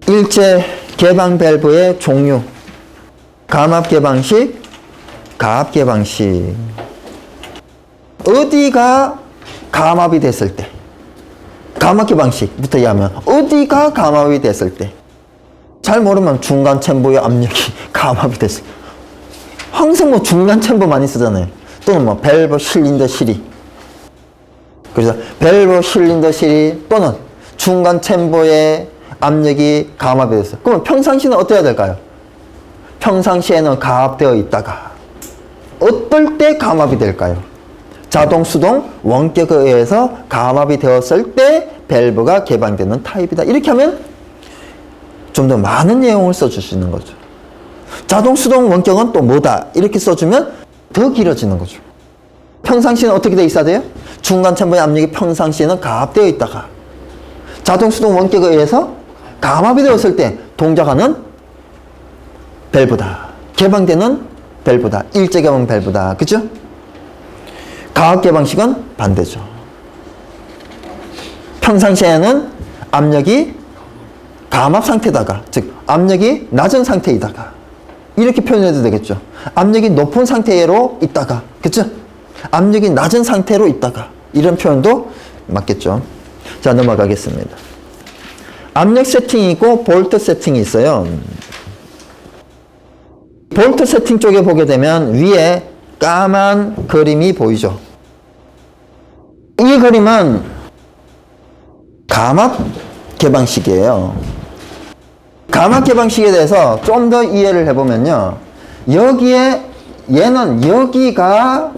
일제 개방 밸브의 종류. 감압 개방식, 가압 개방식. 어디가 감압이 됐을 때, 감압 개방식부터 얘기하면 어디가 감압이 됐을 때, 잘 모르면 중간 챔버의 압력이 감압이 됐을 때, 항상 뭐 중간 챔버 많이 쓰잖아요. 또는 뭐 밸브 실린더 실이. 그래서 밸브 실린더 실이 또는 중간 챔버의 압력이 감압이 됐어요. 그러면 평상시는 어떻게 해야 될까요? 평상시에는 가압되어 있다가 어떨 때 감압이 될까요? 자동, 수동, 원격에 의해서 감압이 되었을 때 밸브가 개방되는 타입이다. 이렇게 하면 좀 더 많은 내용을 써줄 수 있는 거죠. 자동, 수동, 원격은 또 뭐다. 이렇게 써주면 더 길어지는 거죠. 평상시에는 어떻게 돼 있어야 돼요? 중간 챔버의 압력이 평상시에는 가압되어 있다가 자동, 수동, 원격에 의해서 감압이 되었을 때 동작하는 밸브다. 개방되는 밸브다. 일제 개방 밸브다. 그죠? 가압 개방식은 반대죠. 평상시에는 압력이 감압 상태다가, 즉 압력이 낮은 상태이다가 이렇게 표현해도 되겠죠. 압력이 높은 상태로 있다가, 그죠? 압력이 낮은 상태로 있다가 이런 표현도 맞겠죠. 자, 넘어가겠습니다. 압력 세팅이 있고 볼트 세팅이 있어요. 볼트 세팅 쪽에 보게 되면 위에 까만 그림이 보이죠. 이 그림은 감압 개방식이에요. 감압 개방식에 대해서 좀 더 이해를 해보면요. 여기에, 얘는 여기가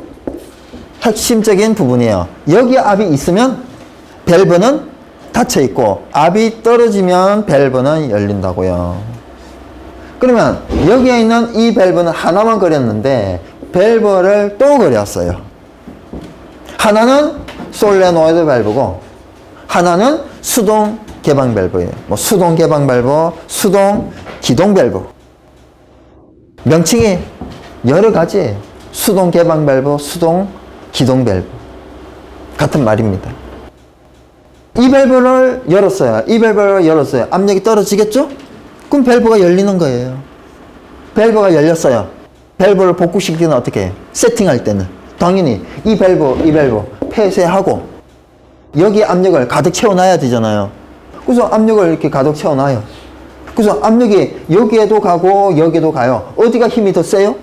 핵심적인 부분이에요. 여기에 압이 있으면 밸브는 닫혀 있고, 압이 떨어지면 밸브는 열린다고요. 그러면 여기에 있는 이 밸브는 하나만 그렸는데 밸브를 또 그렸어요. 하나는 솔레노이드 밸브고 하나는 수동 개방 밸브예요. 뭐 수동 개방 밸브, 수동 기동 밸브. 명칭이 여러 가지예요. 수동 개방 밸브, 수동 기동 밸브. 같은 말입니다. 이 밸브를 열었어요. 이 밸브를 열었어요. 압력이 떨어지겠죠? 그럼 밸브가 열리는 거예요. 밸브가 열렸어요. 밸브를 복구시킬 때는 어떻게 해요? 세팅할 때는 당연히 이 밸브 폐쇄하고 여기 압력을 가득 채워놔야 되잖아요. 그래서 압력을 이렇게 가득 채워놔요. 그래서 압력이 여기에도 가고 여기에도 가요. 어디가 힘이 더 세요?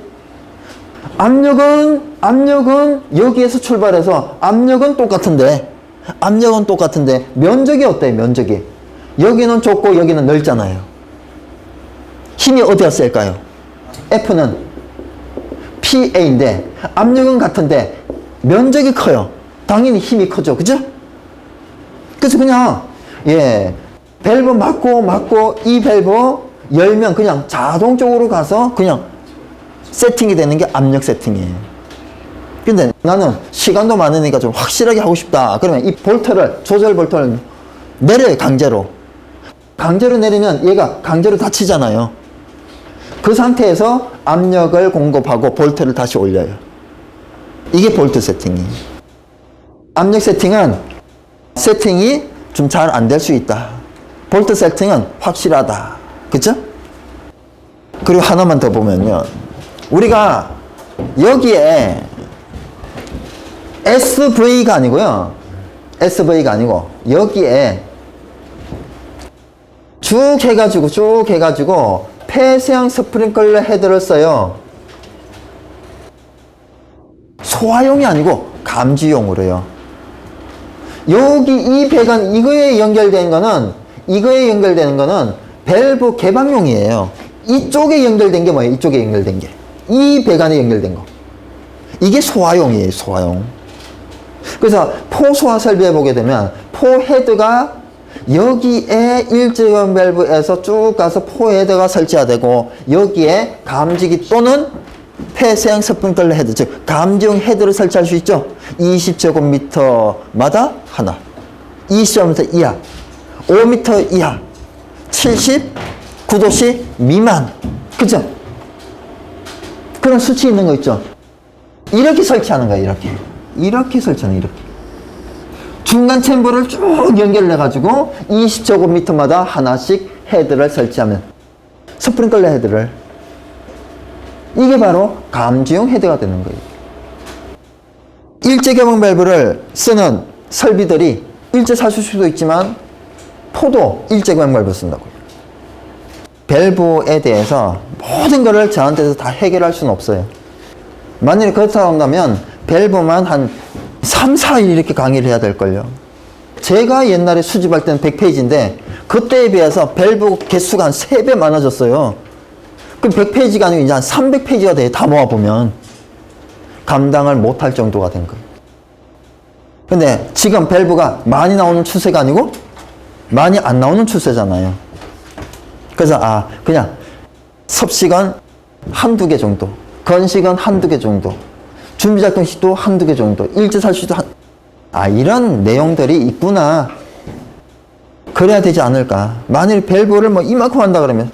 압력은 여기에서 출발해서 압력은 똑같은데 면적이 어때요? 면적이 여기는 좁고 여기는 넓잖아요. 힘이 어디가 셀까요? F는 PA인데 압력은 같은데 면적이 커요. 당연히 힘이 크죠. 그죠? 그래서 그냥 밸브 막고 이 밸브 열면 그냥 자동적으로 가서 그냥 세팅이 되는 게 압력 세팅이에요. 근데 나는 시간도 많으니까 좀 확실하게 하고 싶다. 그러면 이 볼트를, 조절 볼트를 내려요. 강제로 내리면 얘가 강제로 닫히잖아요. 그 상태에서 압력을 공급하고 볼트를 다시 올려요. 이게 볼트 세팅이에요. 압력 세팅이 좀 잘 안 될 수 있다. 볼트 세팅은 확실하다. 그쵸? 그리고 하나만 더 보면요. 우리가 여기에 SV가 아니고요. SV가 아니고 여기에 쭉 해가지고 폐쇄형 스프링클러 헤드를 써요. 소화용이 아니고 감지용으로요. 여기 이 배관 이거에 연결되는 거는 밸브 개방용이에요. 이쪽에 연결된 게 뭐예요? 이쪽에 연결된 게. 이 배관에 연결된 거. 이게 소화용이에요. 소화용. 그래서 포소화 설비에 보게 되면 포 헤드가 여기에 일제형 밸브에서 쭉 가서 포 헤드가 설치가 되고 여기에 감지기 또는 폐쇄형 스프링클러 헤드, 즉 감지용 헤드를 설치할 수 있죠. 20제곱미터마다 하나, 20제곱미터 이하, 5m 이하, 79도씨 미만. 그죠? 그런 수치 있는 거 있죠. 이렇게 설치하는 거예요. 이렇게 설치하는, 이렇게 중간 챔버를 쭉 연결을 해가지고 20제곱미터마다 하나씩 헤드를 설치하면, 스프링클러 헤드를, 이게 바로 감지용 헤드가 되는 거예요. 일제 개방 밸브를 쓰는 설비들이 일제 사실 수도 있지만 포도 일제 개방 밸브 쓴다고요. 밸브에 대해서 모든 것을 저한테서 다 해결할 수는 없어요. 만약에 그렇다고 한다면 밸브만 한 3, 4일 이렇게 강의를 해야 될걸요. 제가 옛날에 수집할 때는 100페이지인데 그때에 비해서 밸브 개수가 한 3배 많아졌어요. 그럼 100페이지가 아니고 이제 한 300페이지가 돼. 다 모아보면 감당을 못할 정도가 된 거예요. 근데 지금 밸브가 많이 나오는 추세가 아니고 많이 안 나오는 추세잖아요. 그래서 그냥 섭식은 한두 개 정도, 건식은 한두 개 정도, 준비작동식도 한두 개 정도, 일제살수도 이런 내용들이 있구나. 그래야 되지 않을까. 만일 밸브를 뭐 이만큼 한다 그러면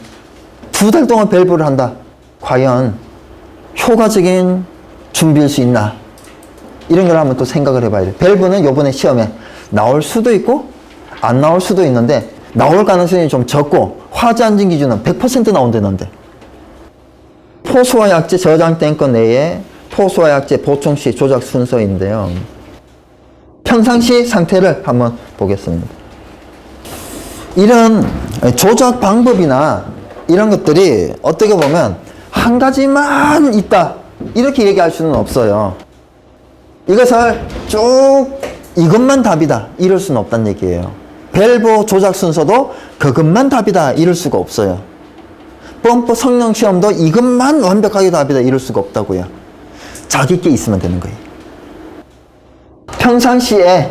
2달 동안 밸브를 한다. 과연 효과적인 준비일 수 있나? 이런 걸 한번 또 생각을 해봐야 돼. 밸브는 요번에 시험에 나올 수도 있고 안 나올 수도 있는데 나올 가능성이 좀 적고 화재 안전 기준은 100% 나온다는데, 포수와 약재 저장된 것 내에 포수와 약재 보충 시 조작 순서인데요. 평상시 상태를 한번 보겠습니다. 이런 조작 방법이나 이런 것들이 어떻게 보면 한 가지만 있다 이렇게 얘기할 수는 없어요. 이것을 쭉 이것만 답이다 이럴 수는 없다는 얘기예요. 밸브 조작 순서도 그것만 답이다 이럴 수가 없어요. 펌프 성능 시험도 이것만 완벽하게 답이다 이럴 수가 없다고요. 자기 게 있으면 되는 거예요. 평상시에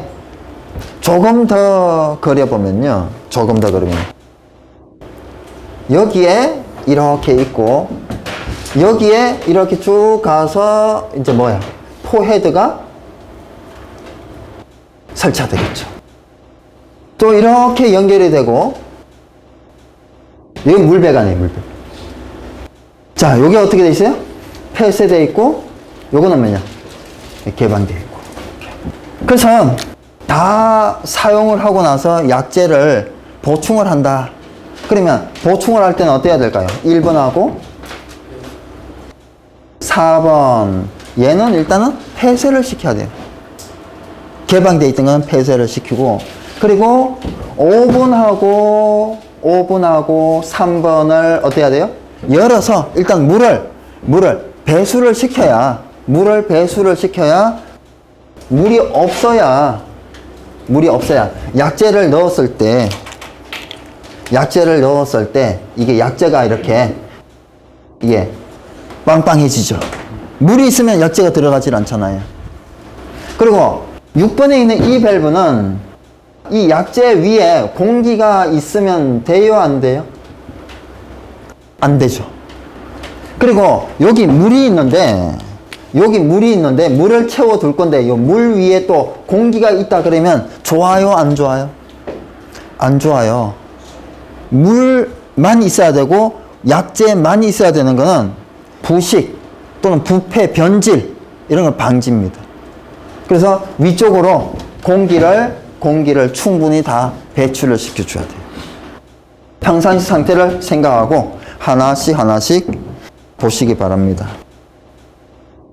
조금 더 그려보면요. 조금 더 그리면 여기에 이렇게 있고 여기에 이렇게 쭉 가서 이제 뭐야? 포헤드가 설치되겠죠. 또 이렇게 연결이 되고 여기 물배관이에요. 물배. 자, 여기 어떻게 돼 있어요? 폐쇄되어 있고 요거는 뭐냐? 개방되어 있고. 그래서 다 사용을 하고 나서 약재를 보충을 한다. 그러면 보충을 할 때는 어떻게 해야 될까요? 1번하고 4번 얘는 일단은 폐쇄를 시켜야 돼요. 개방되어 있던 건 폐쇄를 시키고, 그리고 5번하고 3번을 어떻게 해야 돼요? 열어서 일단 물을 배수를 시켜야, 물이 없어야 약재를 넣었을 때 이게 약재가 이렇게 이게 빵빵해지죠. 물이 있으면 약재가 들어가질 않잖아요. 그리고 6번에 있는 이 밸브는 이 약재 위에 공기가 있으면 돼요, 안 돼요? 안 되죠. 그리고 여기 물이 있는데 물을 채워 둘 건데 이 물 위에 또 공기가 있다 그러면 좋아요, 안 좋아요? 안 좋아요. 물만 있어야 되고 약재만 있어야 되는 거는 부식 또는 부패, 변질 이런 걸 방지입니다. 그래서 위쪽으로 공기를 충분히 다 배출을 시켜줘야 돼요. 평상시 상태를 생각하고 하나씩 보시기 바랍니다.